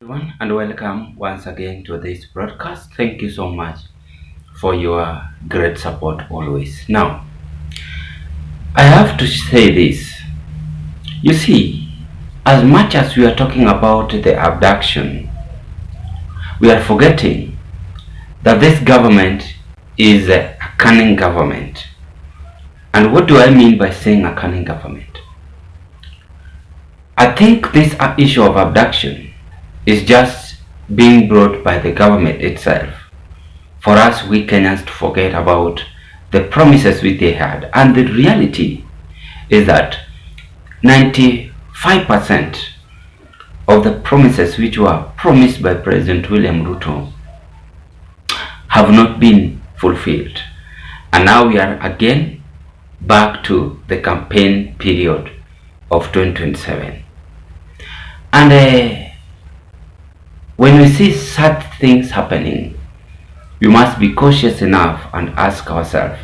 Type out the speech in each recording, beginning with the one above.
Everyone, and welcome once again to this broadcast. Thank you so much for your great support always. Now, I have to say this. You see, as much as we are talking about the abduction, we are forgetting that this government is a cunning government. And what do I mean by saying a cunning government? I think this issue of abduction is just being brought by the government itself for us we Kenyans to forget about the promises which they had. And the reality is that 95% of the promises which were promised by President William Ruto have not been fulfilled. And now we are again back to the campaign period of 2027. And when we see such things happening, we must be cautious enough and ask ourselves,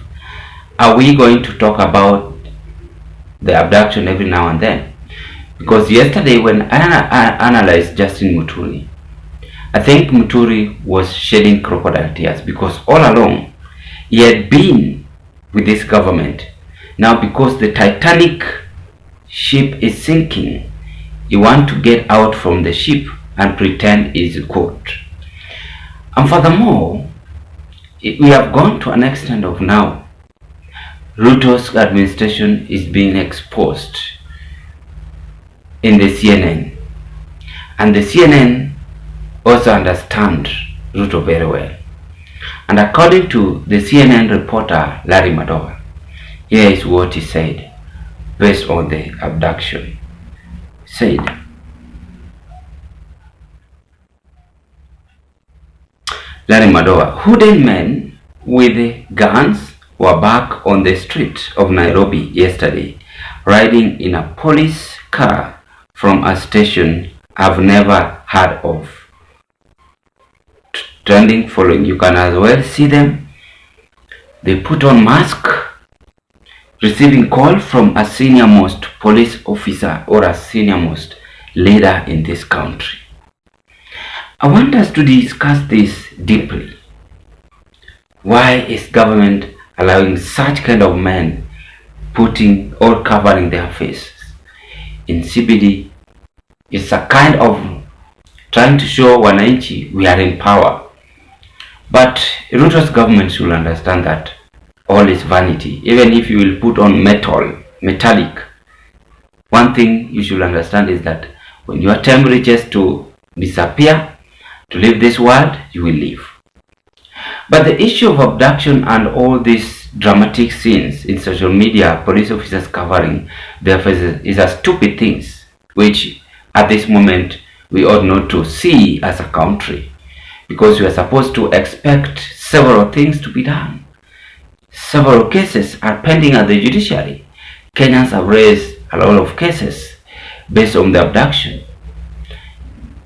are we going to talk about the abduction every now and then? Because yesterday when I analyzed Justin Muturi, I think Muturi was shedding crocodile tears because all along he had been with this government. Now because the Titanic ship is sinking, he wants to get out from the ship and pretend is a court. And furthermore, we have gone to an extent of now Ruto's administration is being exposed in the CNN. And the CNN also understand Ruto very well. And according to the CNN reporter Larry Madowa, here is what he said based on the abduction. He said, Larry Madowa, hooded men with guns were back on the street of Nairobi yesterday, riding in a police car from a station I've never heard of. Trending following, you can as well see them. They put on mask, receiving call from a senior most police officer or a senior most leader in this country. I want us to discuss this deeply. Why is government allowing such kind of men putting or covering their faces in CBD? It's a kind of trying to show wananchi we are in power. But Ruto's government should understand that all is vanity. Even if you will put on metallic, one thing you should understand is that when your time reaches to disappear, to leave this world, you will leave. But the issue of abduction and all these dramatic scenes in social media, police officers covering their faces, is a stupid things which at this moment we ought not to see as a country, because we are supposed to expect several things to be done. Several cases are pending at the judiciary. Kenyans have raised a lot of cases based on the abduction.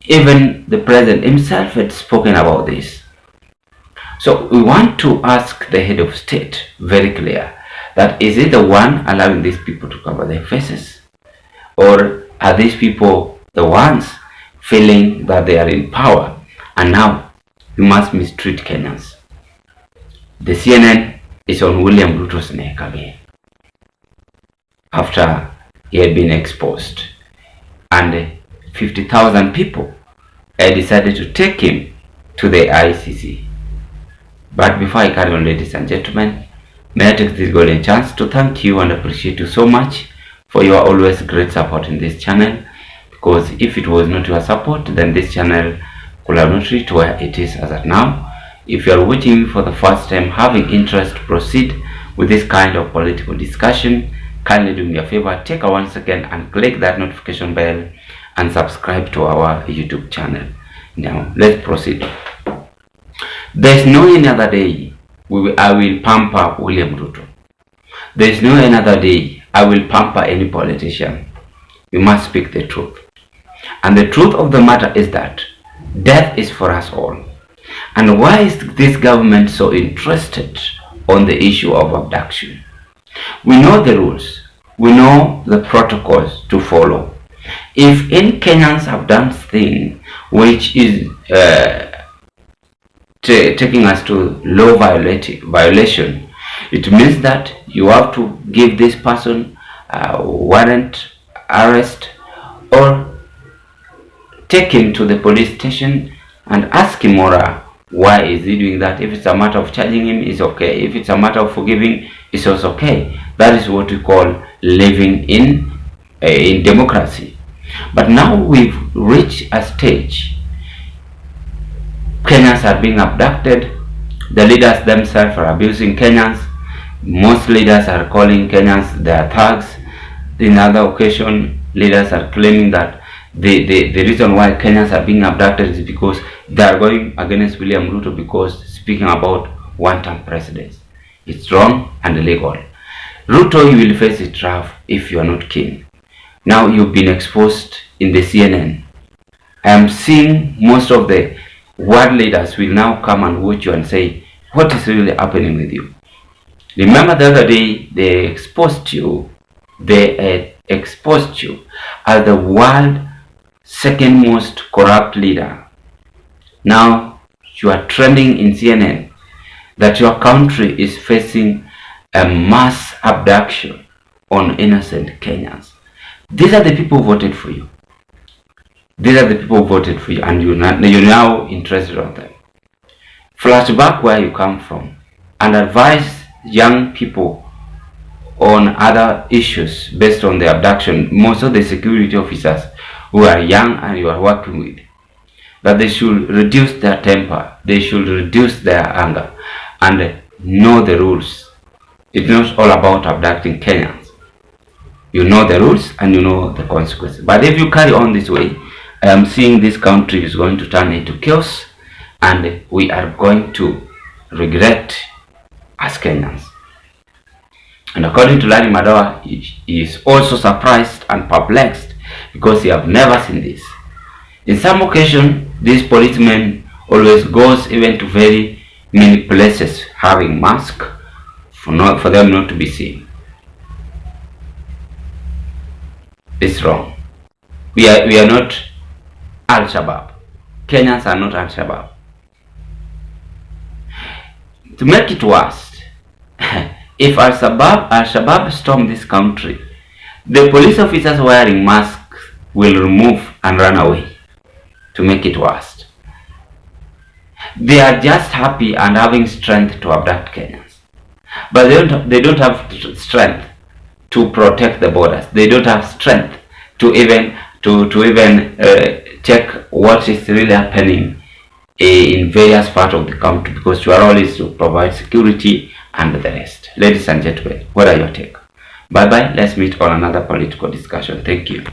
Even the president himself had spoken about this. So we want to ask the head of state very clear that is it the one allowing these people to cover their faces, or are these people the ones feeling that they are in power and now you must mistreat Kenyans? The CNN is on William Ruto's neck again after he had been exposed, and 50,000 people had decided to take him to the ICC. But before I carry on, ladies and gentlemen, may I take this golden chance to thank you and appreciate you so much for your always great support in this channel, because if it was not your support, then this channel could have not reached where it is as of now. If you are watching me for the first time, having interest to proceed with this kind of political discussion, kindly do me a favor, take a 1 second and click that notification bell and subscribe to our YouTube channel. Now let's proceed. There's no any other day I will pamper William Ruto. There's no another day I will pamper any politician. We must speak the truth. And the truth of the matter is that death is for us all. And why is this government so interested on the issue of abduction? We know the rules. We know the protocols to follow. If any Kenyans have done things which is taking us to law violation. It means that you have to give this person a warrant arrest or take him to the police station and ask him why is he doing that. If it's a matter of charging him, it's okay. If it's a matter of forgiving, it's also okay. That is what we call living in democracy. But now we've reached a stage. Kenyans are being abducted. The leaders themselves are abusing Kenyans. Most leaders are calling Kenyans their thugs. In other occasion, leaders are claiming that the reason why Kenyans are being abducted is because they are going against William Ruto because speaking about one-term presidents. It's wrong and illegal. Ruto, you will face it rough if you are not keen. Now you've been exposed in the CNN. I am seeing most of the world leaders will now come and watch you and say, what is really happening with you? Remember the other day they exposed you as the world second most corrupt leader. Now you are trending in CNN that your country is facing a mass abduction on innocent Kenyans. These are the people who voted for you. These are the people who voted for you, and you're now interested in them. Flashback where you come from and advise young people on other issues based on the abduction. Most of the security officers who are young and you are working with, that they should reduce their temper, they should reduce their anger and know the rules. It's not all about abducting Kenyans. You know the rules and you know the consequences. But if you carry on this way, I am seeing this country is going to turn into chaos and we are going to regret as Kenyans. And according to Larry Madowa, he is also surprised and perplexed because he have never seen this. In some occasion, this policeman always goes even to very many places having masks for them not to be seen. It's wrong. We are not Al-Shabaab. Kenyans are not Al-Shabaab. To make it worse, if Al-Shabaab storm this country, the police officers wearing masks will remove and run away. To make it worse, they are just happy and having strength to abduct Kenyans, but they don't have strength to protect the borders. They don't have strength to even check what is really happening in various parts of the country, because your role is to provide security and the rest. Ladies and gentlemen, what are your take? Bye bye. Let's meet on another political discussion. Thank you.